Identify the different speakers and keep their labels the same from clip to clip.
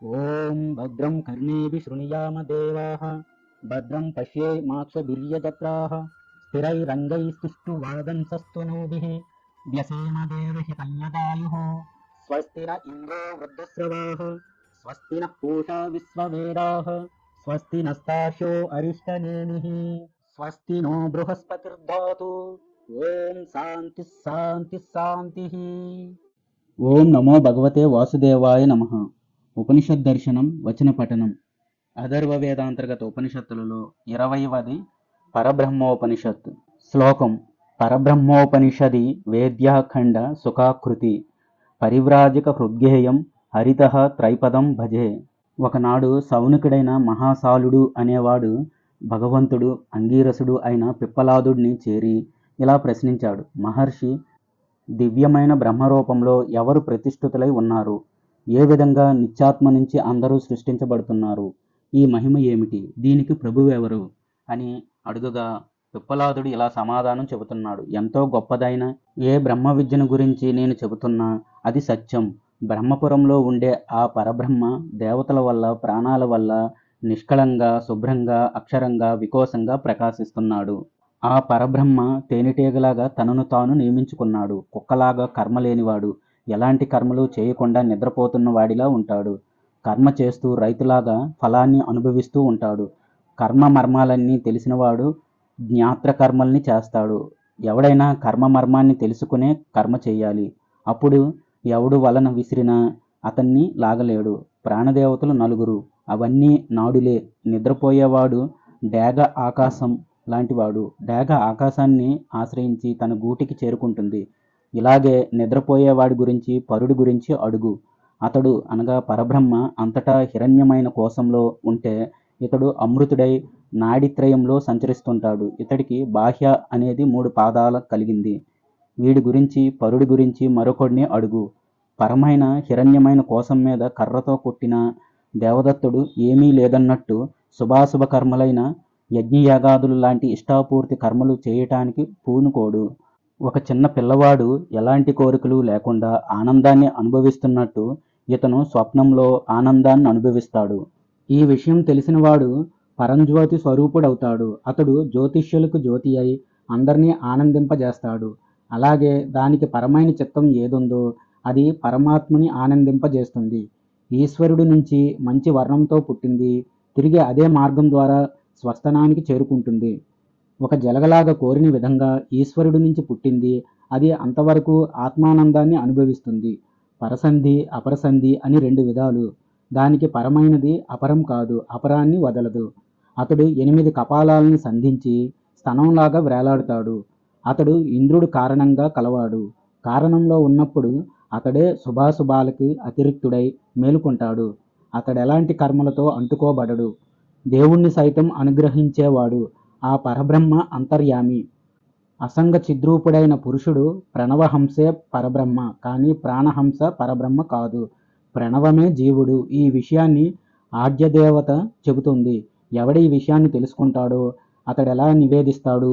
Speaker 1: ఓం భద్రం కర్ణేభిः శృణుయామ దేవాः భద్రం పశ్యేమాక్షభిర్యజత్రాः స్థిరైరంగైస్తుష్టువాదంసస్తనూభిः వ్యసేమ దేవహిतं యదాయుः స్వస్తి న ఇంద్రో వృద్ధశ్రవాः స్వస్తి నః పూషా విశ్వవేదాः స్వస్తి నస్తార్క్ష్యో అరిష్టనేమిः స్వస్తి నో బృహస్పతిర్దధాతు. ఓం శాంతి శాంతి శాంతిః. ఓం నమో భగవతే వాసుదేవాయ నమః. ఉపనిషద్ దర్శనం వచన పఠనం. అథర్వ వేదాంతర్గత ఉపనిషత్తులలో 20వది పరబ్రహ్మోపనిషత్. శ్లోకం. పరబ్రహ్మోపనిషది వేద్యాఖండ సుఖాకృతి పరివ్రాజక హృద్గేయం హరితః త్రైపదం భజే. ఒకనాడు సౌనకుడైన మహాసాలుడు అనేవాడు భగవంతుడు అంగీరసుడు అయిన పిప్పలాదుడిని చేరి ఇలా ప్రశ్నించాడు. మహర్షి, దివ్యమైన బ్రహ్మరూపంలో ఎవరు ప్రతిష్ఠితులై ఉన్నారు? ఏ విధంగా నిత్యాత్మ నుంచి అందరూ సృష్టించబడుతున్నారు? ఈ మహిమ ఏమిటి? దీనికి ప్రభువు ఎవరు అని అడుగగా పిప్పలాదుడు ఇలా సమాధానం చెబుతున్నాడు. ఎంతో గొప్పదైన ఏ బ్రహ్మ విద్యను గురించి నేను చెబుతున్నా అది సత్యం. బ్రహ్మపురంలో ఉండే ఆ పరబ్రహ్మ దేవతల వల్ల, ప్రాణాల వల్ల నిష్కళంగా, శుభ్రంగా, అక్షరంగా, వికోసంగా ప్రకాశిస్తున్నాడు. ఆ పరబ్రహ్మ తేనెటీగలాగా తనను తాను నియమించుకున్నాడు. కుక్కలాగా కర్మ లేనివాడు. ఎలాంటి కర్మలు చేయకుండా నిద్రపోతున్న వాడిలా ఉంటాడు. కర్మ చేస్తూ రైతులాగా ఫలాన్ని అనుభవిస్తూ ఉంటాడు. కర్మ మర్మాలన్నీ తెలిసినవాడు జ్ఞాత్ర కర్మల్ని చేస్తాడు. ఎవడైనా కర్మ మర్మాన్ని తెలుసుకునే కర్మ చేయాలి. అప్పుడు ఎవడు వలన విసిరినా అతన్ని లాగలేడు. ప్రాణదేవతలు నలుగురు. అవన్నీ నాడులే. నిద్రపోయేవాడు డేగ ఆకాశం లాంటివాడు. డేగ ఆకాశాన్ని ఆశ్రయించి తన గూటికి చేరుకుంటుంది. ఇలాగే నిద్రపోయేవాడి గురించి, పరుడి గురించి అడుగు. అతడు అనగా పరబ్రహ్మ అంతటా హిరణ్యమైన కోశంలో ఉంటే ఇతడు అమృతుడై నాడిత్రయంలో సంచరిస్తుంటాడు. ఇతడికి బాహ్య అనేది 3 పాదాల కలిగింది. వీడి గురించి, పరుడి గురించి మరొకడిని అడుగు. పరమైన హిరణ్యమైన కోశం మీద కర్రతో కొట్టిన దేవదత్తుడు ఏమీ లేదన్నట్టు శుభాశుభ కర్మలైన యజ్ఞయాగాదులు లాంటి ఇష్టాపూర్తి కర్మలు చేయటానికి పూనుకోడు. ఒక చిన్న పిల్లవాడు ఎలాంటి కోరికలు లేకుండా ఆనందాన్ని అనుభవిస్తున్నట్టు ఇతను స్వప్నంలో ఆనందాన్ని అనుభవిస్తాడు. ఈ విషయం తెలిసినవాడు పరంజ్యోతి స్వరూపుడవుతాడు. అతడు జ్యోతిష్యులకు జ్యోతి అయి అందరినీ ఆనందింపజేస్తాడు. అలాగే దానికి పరమైన చిత్తం ఏదుందో అది పరమాత్మని ఆనందింపజేస్తుంది. ఈశ్వరుడి నుంచి మంచి వర్ణంతో పుట్టింది. తిరిగి అదే మార్గం ద్వారా స్వస్థనానికి చేరుకుంటుంది. ఒక జలగలాగా కోరిన విధంగా ఈశ్వరుడి నుంచి పుట్టింది. అది అంతవరకు ఆత్మానందాన్ని అనుభవిస్తుంది. పరసంధి, అపరసంధి అని 2 విధాలు. దానికి పరమైనది అపరం కాదు. అపరాన్ని వదలదు. అతడు 8 కపాలాలను సంధించి స్తనంలాగా వేలాడుతాడు. అతడు ఇంద్రుడు కారణంగా కలవాడు. కారణంలో ఉన్నప్పుడు అతడే శుభాశుభాలకి అతిరిక్తుడై మేలుకుంటాడు. అతడెలాంటి కర్మలతో అంటుకోబడడు. దేవుణ్ణి సైతం అనుగ్రహించేవాడు. ఆ పరబ్రహ్మ అంతర్యామి. అసంగ చిద్రూపుడైన పురుషుడు ప్రణవహంసే పరబ్రహ్మ, కానీ ప్రాణహంస పరబ్రహ్మ కాదు. ప్రణవమే జీవుడు. ఈ విషయాన్ని ఆద్యదేవత చెబుతుంది. ఎవడి ఈ విషయాన్ని తెలుసుకుంటాడో అతడెలా నివేదిస్తాడు?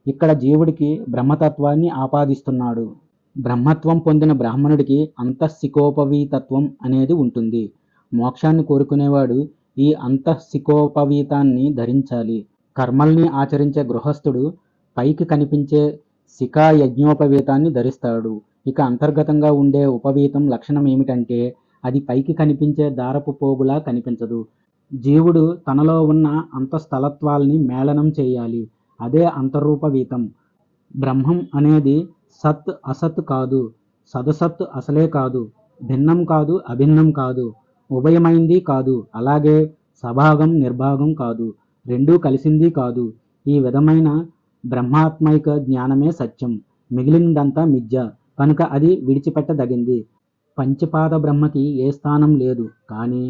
Speaker 1: ఇక్కడ జీవుడికి బ్రహ్మతత్వాన్ని ఆపాదిస్తున్నాడు. బ్రహ్మత్వం పొందిన బ్రాహ్మణుడికి అంతఃసికోపవీతత్వం అనేది ఉంటుంది. మోక్షాన్ని కోరుకునేవాడు ఈ అంతఃసికోపవీతాన్ని ధరించాలి. కర్మల్ని ఆచరించే గృహస్థుడు పైకి కనిపించే శిఖా యజ్ఞోపవీతాన్ని ధరిస్తాడు. ఇక అంతర్గతంగా ఉండే ఉపవీతం లక్షణం ఏమిటంటే అది పైకి కనిపించే దారపు పోగులా కనిపించదు. జీవుడు తనలో ఉన్న అంతఃస్థలత్వాల్ని మేళనం చేయాలి. అదే అంతరూపవీతం. బ్రహ్మం అనేది సత్ అసత్ కాదు. సదసత్ అసలే కాదు. భిన్నం కాదు, అభిన్నం కాదు. ఉభయమైంది కాదు. అలాగే సభాగం నిర్భాగం కాదు. రెండూ కలిసింది కాదు. ఈ విధమైన బ్రహ్మాత్మైక జ్ఞానమే సత్యం. మిగిలిందంతా మిథ్య. కనుక అది విడిచిపెట్టదగింది. పంచపాద బ్రహ్మకి ఏ స్థానం లేదు. కానీ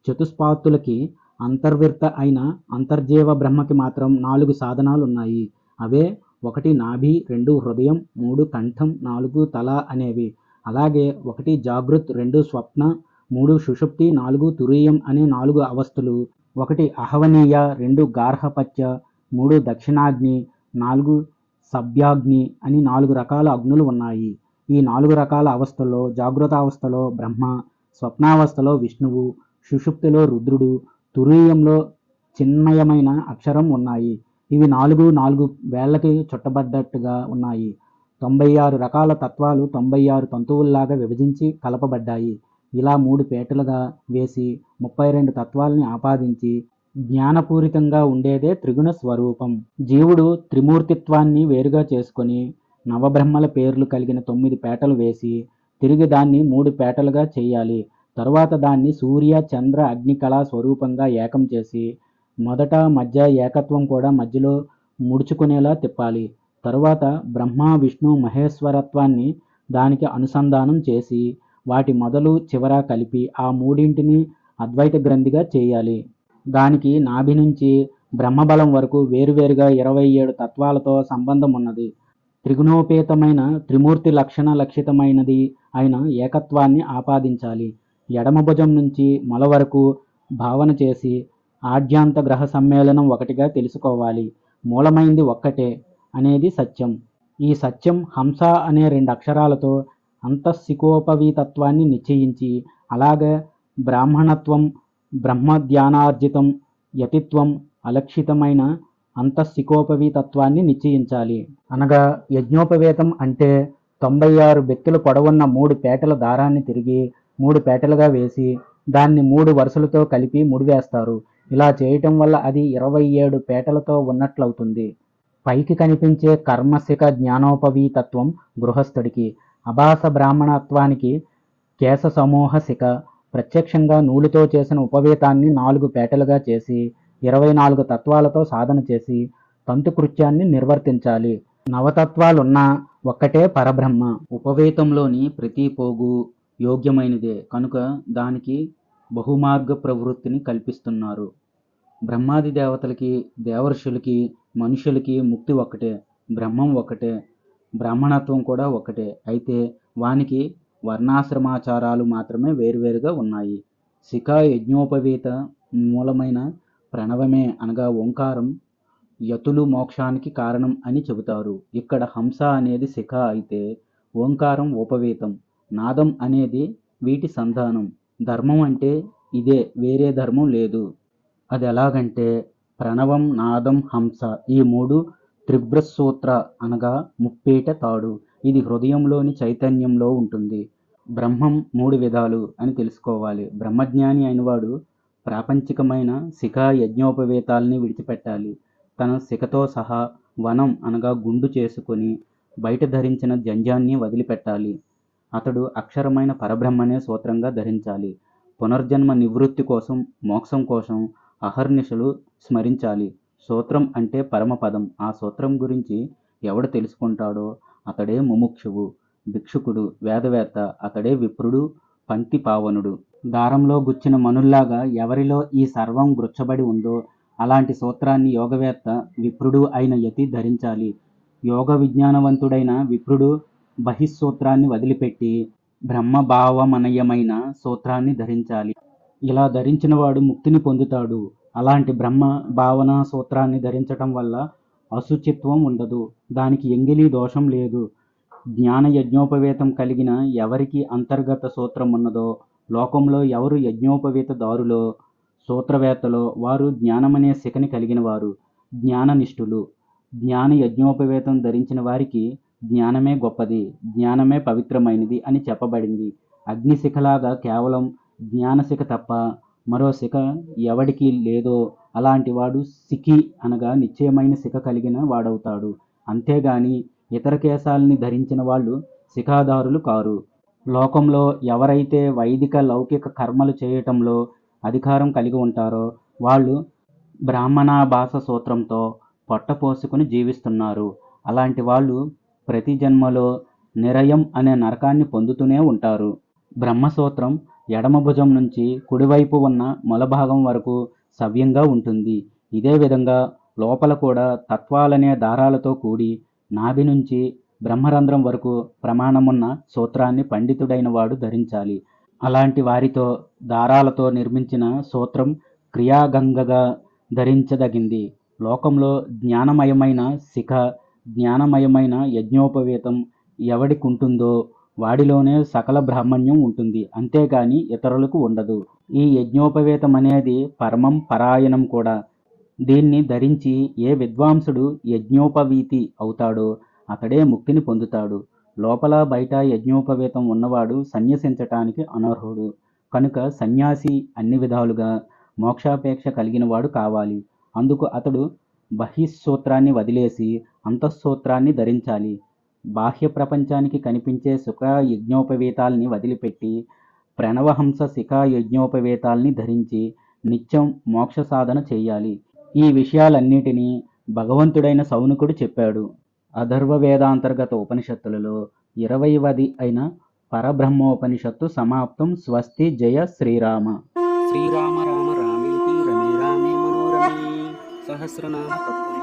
Speaker 1: చతుష్పాత్తులకి అంతర్విర్త అయిన అంతర్జీవ బ్రహ్మకి మాత్రం 4 సాధనాలున్నాయి. అవే 1 నాభి, 2 హృదయం, 3 కంఠం, 4 తల అనేవి. అలాగే 1 జాగృత్, 2 స్వప్న, 3 సుషుప్తి, 4 తురీయం అనే 4 అవస్థలు, 1 అహవనీయ, 2 గార్హపత్య, 3 దక్షిణాగ్ని, 4 సభ్యాగ్ని అని 4 రకాల అగ్నులు ఉన్నాయి. ఈ 4 రకాల అవస్థల్లో జాగృతావస్థలో బ్రహ్మ, స్వప్నావస్థలో విష్ణువు, సుషుప్తిలో రుద్రుడు, తురీయంలో చిన్మయమైన అక్షరం ఉన్నాయి. ఇవి 4 వేళ్ళకి చుట్టబడ్డట్టుగా ఉన్నాయి. 96 రకాల తత్వాలు 96 తంతువుల్లాగా విభజించి కలపబడ్డాయి. ఇలా 3 పేటలుగా వేసి 32 తత్వాల్ని ఆపాదించి జ్ఞానపూరితంగా ఉండేదే త్రిగుణ స్వరూపం. జీవుడు త్రిమూర్తిత్వాన్ని వేరుగా చేసుకొని నవబ్రహ్మల పేర్లు కలిగిన 9 పేటలు వేసి తిరిగి దాన్ని 3 పేటలుగా చెయ్యాలి. తరువాత దాన్ని సూర్య చంద్ర అగ్ని కళా స్వరూపంగా ఏకం చేసి మొదట మధ్య ఏకత్వం కూడా మధ్యలో ముడుచుకునేలా తిప్పాలి. తరువాత బ్రహ్మ విష్ణు మహేశ్వరత్వాన్ని దానికి అనుసంధానం చేసి వాటి మొదలు చివర కలిపి ఆ మూడింటిని అద్వైత గ్రంథిగా చేయాలి. దానికి నాభి నుంచి బ్రహ్మబలం వరకు వేరువేరుగా 27 తత్వాలతో సంబంధం ఉన్నది. త్రిగుణోపేతమైన త్రిమూర్తి లక్షితమైనది అయిన ఏకత్వాన్ని ఆపాదించాలి. ఎడమ భుజం నుంచి మొల వరకు భావన చేసి ఆద్యాంత గ్రహ సమ్మేళనం ఒకటిగా తెలుసుకోవాలి. మూలమైంది ఒక్కటే అనేది సత్యం. ఈ సత్యం హంస అనే 2 అక్షరాలతో అంతఃసికోపవీతత్వాన్ని నిశ్చయించి అలాగే బ్రాహ్మణత్వం బ్రహ్మధ్యానార్జితం యతిత్వం అలక్షితమైన అంతఃసికోపవీతత్వాన్ని నిశ్చయించాలి. అనగా యజ్ఞోపవేతం అంటే 96 బెత్తుల పొడవున్న 3 పేటల దారాన్ని తిరిగి 3 పేటలుగా వేసి దాన్ని 3 వరుసలతో కలిపి ముడివేస్తారు. ఇలా చేయటం వల్ల అది 27 పేటలతో ఉన్నట్లవుతుంది. పైకి కనిపించే కర్మశిఖ జ్ఞానోపవీతత్వం గృహస్థుడికి, అభాస బ్రాహ్మణత్వానికి కేశ సమూహ శిఖ. ప్రత్యక్షంగా నూలుతో చేసిన ఉపవేతాన్ని 4 పేటలుగా చేసి 24 తత్వాలతో సాధన చేసి తంతుకృత్యాన్ని నిర్వర్తించాలి. నవతత్వాలున్నా ఒక్కటే పరబ్రహ్మ. ఉపవేతంలోని ప్రతి పోగు యోగ్యమైనదే కనుక దానికి బహుమార్గ ప్రవృత్తిని కల్పిస్తున్నారు. బ్రహ్మాది దేవతలకి, దేవర్షులకి, మనుషులకి ముక్తి ఒక్కటే, బ్రహ్మం ఒక్కటే, బ్రాహ్మణత్వం కూడా ఒక్కటే. అయితే వానికి వర్ణాశ్రమాచారాలు మాత్రమే వేరువేరుగా ఉన్నాయి. శిఖ యజ్ఞోపవీత మూలమైన ప్రణవమే అనగా ఓంకారం యతులు మోక్షానికి కారణం అని చెబుతారు. ఇక్కడ హంస అనేది శిఖ అయితే ఓంకారం ఉపవేతం, నాదం అనేది వీటి సంధానం. ధర్మం అంటే ఇదే, వేరే ధర్మం లేదు. అది ఎలాగంటే ప్రణవం నాదం హంస ఈ 3 త్రిబృహత్సూత్ర అనగా ముప్పేట తాడు. ఇది హృదయంలోని చైతన్యంలో ఉంటుంది. బ్రహ్మం 3 విధాలు అని తెలుసుకోవాలి. బ్రహ్మజ్ఞాని అయినవాడు ప్రాపంచికమైన శిఖ యజ్ఞోపవేతాల్ని విడిచిపెట్టాలి. తన శిఖతో సహా వనం అనగా గుండు చేసుకొని బయట ధరించిన జంజాన్ని వదిలిపెట్టాలి. అతడు అక్షరమైన పరబ్రహ్మనే సూత్రంగా ధరించాలి. పునర్జన్మ నివృత్తి కోసం, మోక్షం కోసం అహర్నిశలు స్మరించాలి. సూత్రం అంటే పరమపదం. ఆ సూత్రం గురించి ఎవడు తెలుసుకుంటాడో అతడే ముముక్షువు, భిక్షుకుడు, వేదవేత్త. అతడే విప్రుడు, పంక్తి పావనుడు. దారంలో గుచ్చిన మనుల్లాగా ఎవరిలో ఈ సర్వం గుచ్చబడి ఉందో అలాంటి సూత్రాన్ని యోగవేత్త, విప్రుడు అయిన యతి ధరించాలి. యోగ విజ్ఞానవంతుడైన విప్రుడు బహిస్సూత్రాన్ని వదిలిపెట్టి బ్రహ్మభావమనయమైన సూత్రాన్ని ధరించాలి. ఇలా ధరించిన వాడు ముక్తిని పొందుతాడు. అలాంటి బ్రహ్మ భావన సూత్రాన్ని ధరించటం వల్ల అశుచిత్వం ఉండదు. దానికి ఎంగిలి దోషం లేదు. జ్ఞాన యజ్ఞోపవేతం కలిగిన ఎవరికి అంతర్గత సూత్రం ఉన్నదో, లోకంలో ఎవరు యజ్ఞోపవేత దారులో, సూత్రవేత్తలో వారు జ్ఞానమనే శిఖని కలిగిన వారు, జ్ఞాననిష్ఠులు. జ్ఞాన యజ్ఞోపవేతం ధరించిన వారికి జ్ఞానమే గొప్పది, జ్ఞానమే పవిత్రమైనది అని చెప్పబడింది. అగ్నిశిఖలాగా కేవలం జ్ఞానశిఖ తప్ప మరో శిఖ ఎవడికి లేదో అలాంటి వాడు శిఖి అనగా నిశ్చయమైన శిఖ కలిగిన వాడవుతాడు. అంతేగాని ఇతర కేశాలని ధరించిన వాళ్ళు శిఖాదారులు కారు. లోకంలో ఎవరైతే వైదిక లౌకిక కర్మలు చేయటంలో అధికారం కలిగి ఉంటారో వాళ్ళు బ్రాహ్మణాభాస సూత్రంతో పొట్ట పోసుకుని జీవిస్తున్నారు. అలాంటి వాళ్ళు ప్రతి జన్మలో నిరయం అనే నరకాన్ని పొందుతూనే ఉంటారు. బ్రహ్మసూత్రం ఎడమ భుజం నుంచి కుడివైపు ఉన్న మొలభాగం వరకు సవ్యంగా ఉంటుంది. ఇదే విధంగా లోపల కూడా తత్వాలనే దారాలతో కూడి నాభి నుంచి బ్రహ్మరంధ్రం వరకు ప్రమాణమున్న సూత్రాన్ని పండితుడైన వాడు ధరించాలి. అలాంటి వారితో దారాలతో నిర్మించిన సూత్రం క్రియాగంగగా ధరించదగింది. లోకంలో జ్ఞానమయమైన శిఖ, జ్ఞానమయమైన యజ్ఞోపవేతం ఎవడికుంటుందో వాడిలోనే సకల బ్రాహ్మణ్యం ఉంటుంది, అంతేగాని ఇతరులకు ఉండదు. ఈ యజ్ఞోపవేతం అనేది పరమం పరాయణం కూడా. దీన్ని ధరించి ఏ విద్వాంసుడు యజ్ఞోపవీతి అవుతాడో అతడే ముక్తిని పొందుతాడు. లోపల బయట యజ్ఞోపవేతం ఉన్నవాడు సన్యసించటానికి అనర్హుడు. కనుక సన్యాసి అన్ని విధాలుగా మోక్షాపేక్ష కలిగినవాడు కావాలి. అందుకు అతడు బహిస్సూత్రాన్ని వదిలేసి అంతఃసూత్రాన్ని ధరించాలి. బాహ్య ప్రపంచానికి కనిపించే సుఖ యజ్ఞోపవేతాల్ని వదిలిపెట్టి ప్రణవహంస శిఖా యజ్ఞోపవేతాల్ని ధరించి నిత్యం మోక్ష సాధన చేయాలి. ఈ విషయాలన్నిటినీ భగవంతుడైన సౌనకుడు చెప్పాడు. అథర్వ వేదాంతర్గత ఉపనిషత్తులలో 20వది అయిన పరబ్రహ్మోపనిషత్తు సమాప్తం. స్వస్తి. జయ శ్రీరామ. శ్రీరామ రామ రామేతి రమే రామే మనోరమే సహస్రనామ తత్పురుష